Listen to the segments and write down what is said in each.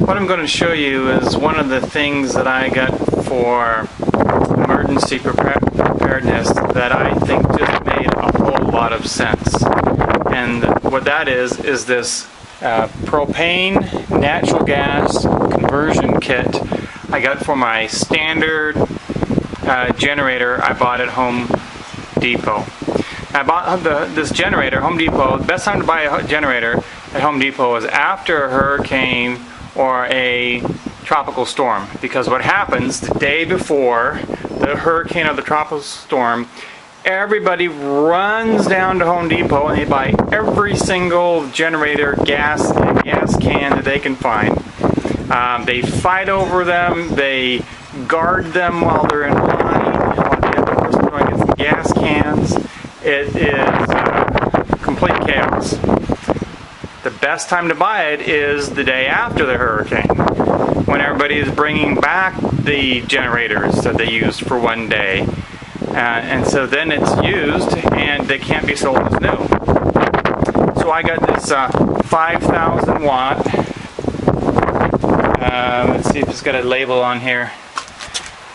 What I'm going to show you is one of the things that I got for emergency preparedness that I think just made a whole lot of sense. And what that is this propane natural gas conversion kit I got for my standard generator I bought at Home Depot. I bought this generator, Home Depot. The best time to buy a generator at Home Depot is after a hurricane or a tropical storm, because what happens the day before the hurricane or the tropical storm, everybody runs down to Home Depot and they buy every single generator gas can that they can find. They fight over them, they guard them while they're in line, while the other person going against the gas cans. It is complete chaos. The best time to buy it is the day after the hurricane, when everybody is bringing back the generators that they used for one day. And so then it's used and they can't be sold as new. So I got this 5,000 watt, let's see if it's got a label on here.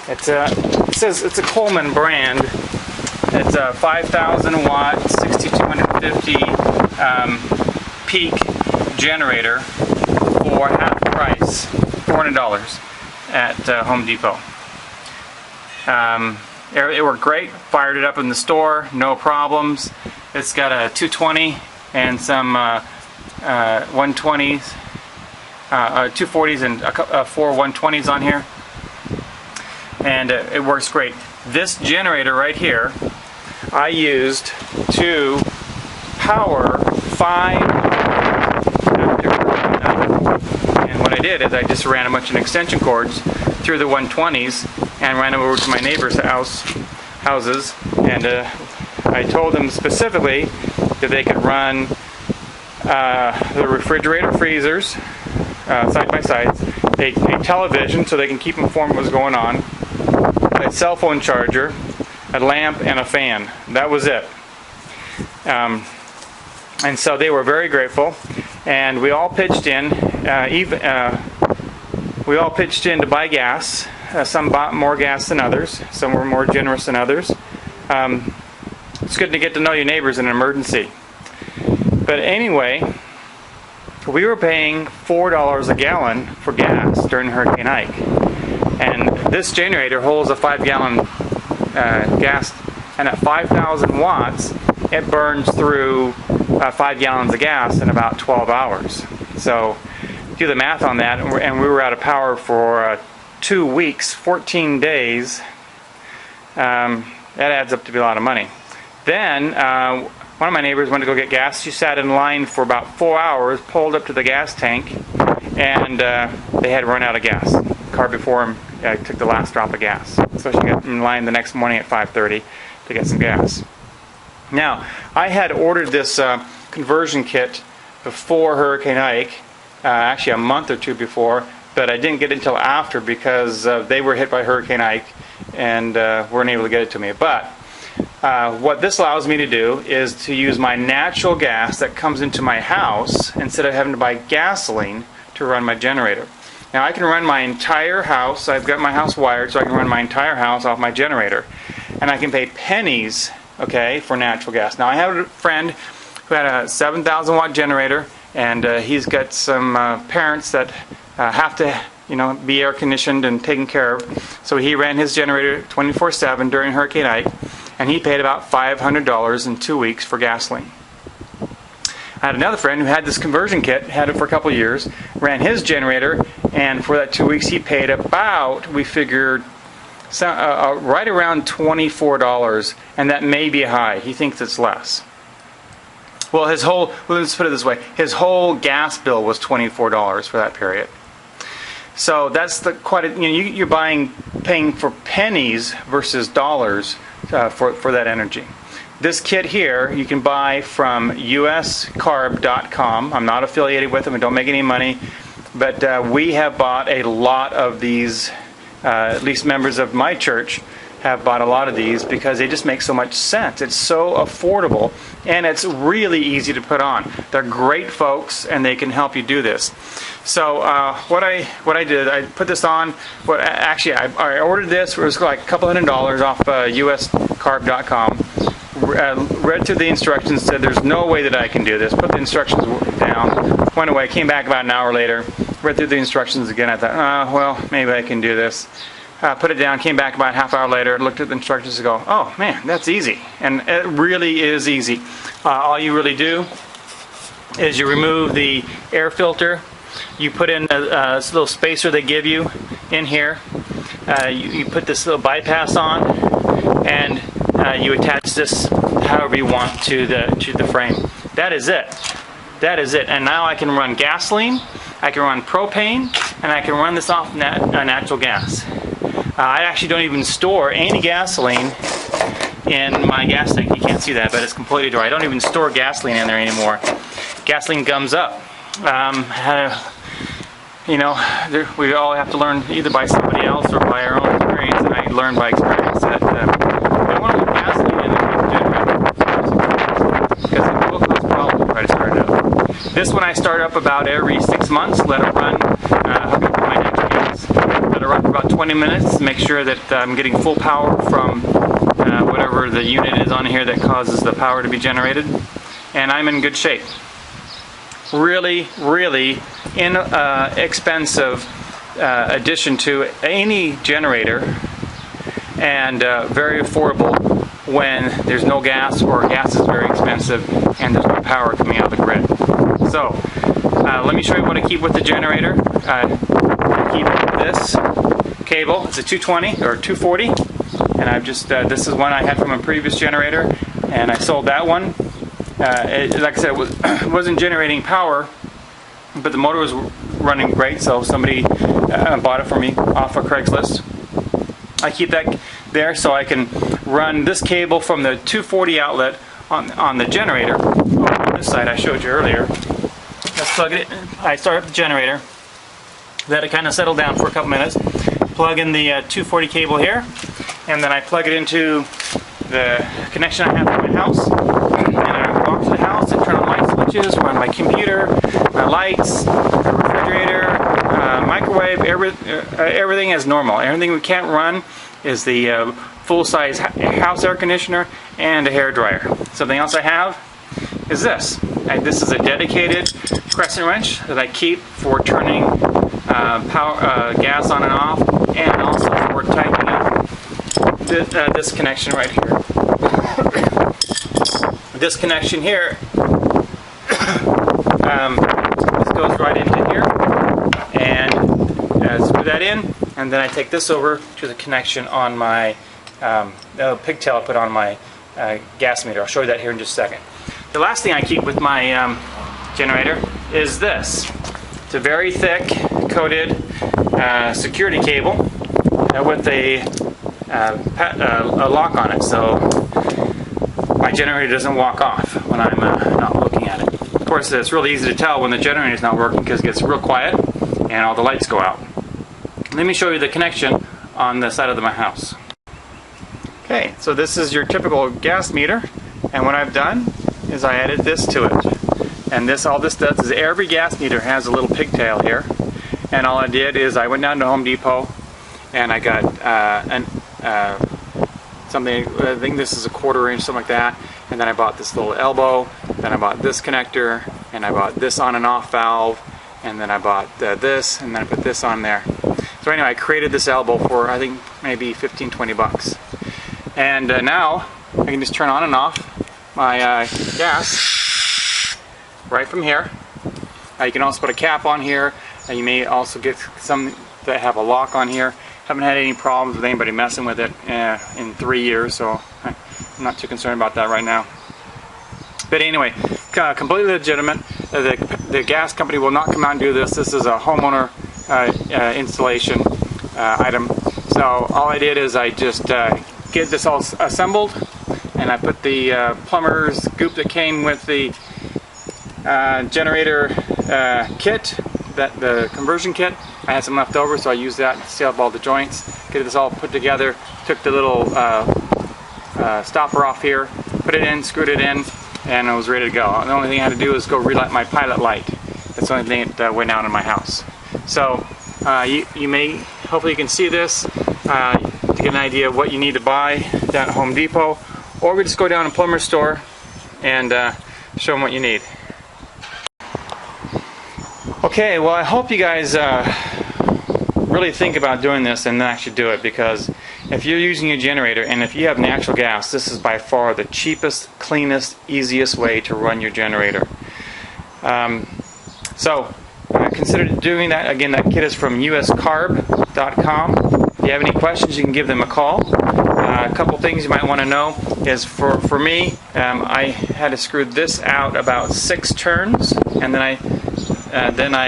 It says it's a Coleman brand. It's a 5,000 watt, 6,250 peak generator for half price, $400 at Home Depot. It worked great. Fired it up in the store, no problems. It's got a 220 and some 120s, 240s and 4 120s on here, and it works great. This generator right here I used to power 5 after and what I did is I just ran a bunch of extension cords through the 120s and ran over to my neighbor's houses, and I told them specifically that they could run the refrigerator freezers side by sides, a television so they can keep informed what's going on, a cell phone charger, a lamp, and a fan. That was it. And so they were very grateful, and we all pitched in. We all pitched in to buy gas. Some bought more gas than others. Some were more generous than others. It's good to get to know your neighbors in an emergency. But anyway, we were paying $4 a gallon for gas during Hurricane Ike. And this generator holds a 5-gallon gas, and at 5,000 watts, it burns through 5 gallons of gas in about 12 hours. So do the math on that, and we were out of power for 2 weeks, 14 days. That adds up to be a lot of money. Then one of my neighbors went to go get gas. She sat in line for about 4 hours, pulled up to the gas tank, and they had run out of gas. The car before him took the last drop of gas. So she got in line the next morning at 5:30 to get some gas. Now, I had ordered this conversion kit before Hurricane Ike, actually a month or two before, but I didn't get it until after because they were hit by Hurricane Ike and weren't able to get it to me. But what this allows me to do is to use my natural gas that comes into my house instead of having to buy gasoline to run my generator. Now I can run my entire house. I've got my house wired, so I can run my entire house off my generator. And I can pay pennies, okay, for natural gas. Now I have a friend who had a 7,000 watt generator, and he's got some parents that have to, be air conditioned and taken care of. So he ran his generator 24/7 during Hurricane Ike, and he paid about $500 in 2 weeks for gasoline. I had another friend who had this conversion kit, had it for a couple of years, ran his generator, and for that 2 weeks he paid about, we figured, right around $24, and that may be high. He thinks it's less. Well, let's put it this way, his whole gas bill was $24 for that period. So that's you're paying for pennies versus dollars for that energy. This kit here you can buy from uscarb.com. I'm not affiliated with them. I don't make any money. But we have bought a lot of these, at least members of my church have bought a lot of these because they just make so much sense. It's so affordable, and it's really easy to put on. They're great folks, and they can help you do this. So what I did, I put this on. Actually, I ordered this. It was like a couple $100 off uscarb.com. Read through the instructions, said there's no way that I can do this. Put the instructions down, went away, came back about an hour later, read through the instructions again. I thought, well, maybe I can do this. Put it down, came back about a half hour later, looked at the instructions and go, oh man, that's easy. And it really is easy. All you really do is you remove the air filter. You put in this little spacer they give you in here. You put this little bypass on, and you attach this however you want to the frame. That is it. That is it. And now I can run gasoline, I can run propane, and I can run this off natural gas. I actually don't even store any gasoline in my gas tank. You can't see that, but it's completely dry. I don't even store gasoline in there anymore. Gasoline gums up. We all have to learn either by somebody else or by our own experience, and I learned by experience that I want to put gasoline in the generator because it will cause problems if I start it up. This one I start up about every 6 months, let it run, hook up my natural gas, let it run for about 20 minutes, make sure that I'm getting full power from whatever the unit is on here that causes the power to be generated, and I'm in good shape. Really, really inexpensive addition to any generator, and very affordable when there's no gas or gas is very expensive and there's no power coming out of the grid. So let me show you what I keep with the generator. I keep this cable. It's a 220 or 240, and I've just this is one I had from a previous generator, and I sold that one. Like I said, it wasn't generating power, but the motor was running great, so somebody bought it for me off of Craigslist. I keep that there so I can run this cable from the 240 outlet on the generator. On this side I showed you earlier. Let's plug it in. I start up the generator, let it kind of settle down for a couple minutes, plug in the 240 cable here, and then I plug it into the connection I have to my house. To the house and turn on light switches, run my computer, my lights, my refrigerator, microwave, everything is normal. Everything we can't run is the full-size house air conditioner and a hair dryer. Something else I have is this. This is a dedicated crescent wrench that I keep for turning gas on and off, and also for tightening up this connection right here. This connection here, this goes right into here, and screw that in, and then I take this over to the connection on my pigtail I put on my gas meter. I'll show you that here in just a second. The last thing I keep with my generator is this. It's a very thick coated security cable with a lock on it, so my generator doesn't walk off when I'm not looking at it. Of course, it's really easy to tell when the generator is not working because it gets real quiet and all the lights go out. Let me show you the connection on the side of my house. Okay, so this is your typical gas meter, and what I've done is I added this to it. And all this does is every gas meter has a little pigtail here, and all I did is I went down to Home Depot and I got something, I think this is a 1/4 inch, something like that, and then I bought this little elbow, then I bought this connector, and I bought this on and off valve, and then I bought this, and then I put this on there. So anyway, I created this elbow for I think maybe 15-20 bucks, and now I can just turn on and off my gas right from here. You can also put a cap on here, and you may also get some that have a lock on here. Haven't had any problems with anybody messing with it in 3 years, so I'm not too concerned about that right now. But anyway, completely legitimate. The gas company will not come out and do this. This is a homeowner installation item. So all I did is I just get this all assembled, and I put the plumber's goop that came with the generator kit, the conversion kit. I had some left over, so I used that to seal up all the joints, get this all put together, took the little stopper off here, put it in, screwed it in, and I was ready to go. The only thing I had to do was go relight my pilot light. That's the only thing that went out in my house. So you may, hopefully you can see this to get an idea of what you need to buy down at Home Depot, or we just go down to a plumber's store and show them what you need. Okay, well, I hope you guys really think about doing this and actually do it, because if you're using a generator and if you have natural gas, this is by far the cheapest, cleanest, easiest way to run your generator. So consider doing that. Again, that kit is from uscarb.com. If you have any questions, you can give them a call. A couple things you might want to know is for me, I had to screw this out about 6 turns, and then I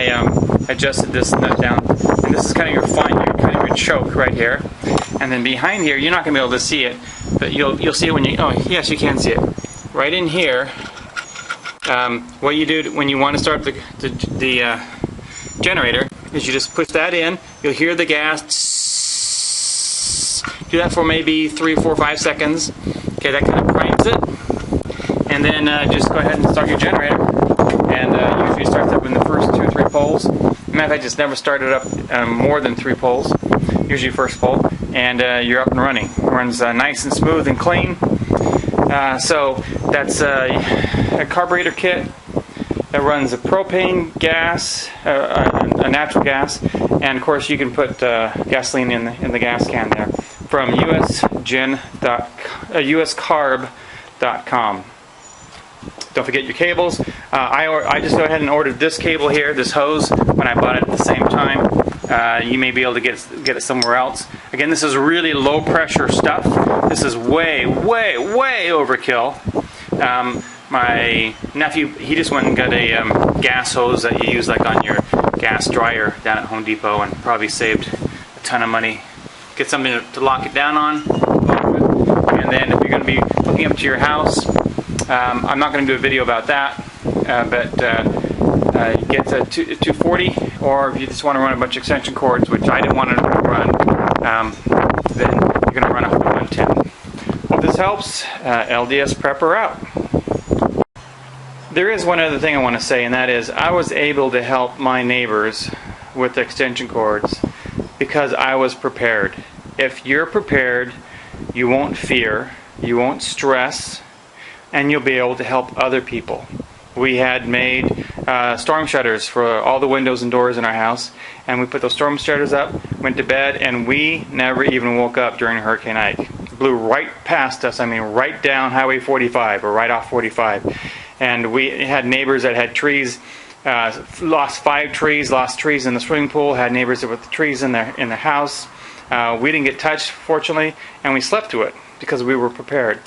adjusted this nut down. And this is kind of your choke right here. And then behind here, you're not going to be able to see it, but you'll see it when you. Oh, yes, you can see it. Right in here. What you do when you want to start the generator is you just push that in. You'll hear the gas. Do that for maybe 3, 4, 5 seconds. Okay, that kind of primes it. And then just go ahead and start your generator. And usually it starts up in the first 2 or 3 poles. Matter of fact, it's never started up more than 3 poles. Usually first pole. And you're up and running. It runs nice and smooth and clean. So that's a carburetor kit that runs a propane gas, a natural gas, and of course you can put gasoline in the gas can there from uscarb.com. Don't forget your cables. I just go ahead and ordered this cable here, this hose, when I bought it at the same time. You may be able to get it somewhere else. Again, this is really low pressure stuff. This is way, way, way overkill. My nephew, he just went and got a gas hose that you use like on your gas dryer down at Home Depot, and probably saved a ton of money. Get something to lock it down on. And then if you're going to be hooking up to your house, I'm not going to do a video about that, but get a 240, or if you just want to run a bunch of extension cords, which I didn't want to run, then you're going to run a 110. Hope this helps. LDS Prepper out. There is one other thing I want to say, and that is I was able to help my neighbors with extension cords because I was prepared. If you're prepared, you won't fear, you won't stress, and you'll be able to help other people. We had made storm shutters for all the windows and doors in our house, and we put those storm shutters up, went to bed, and we never even woke up during Hurricane Ike. It blew right past us, I mean right down Highway 45, or right off 45. And we had neighbors that had trees, lost 5 trees, lost trees in the swimming pool, had neighbors with trees in their house. We didn't get touched, fortunately, and we slept through it because we were prepared.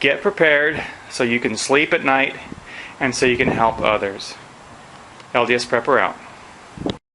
Get prepared so you can sleep at night and so you can help others. LDS Prepper out.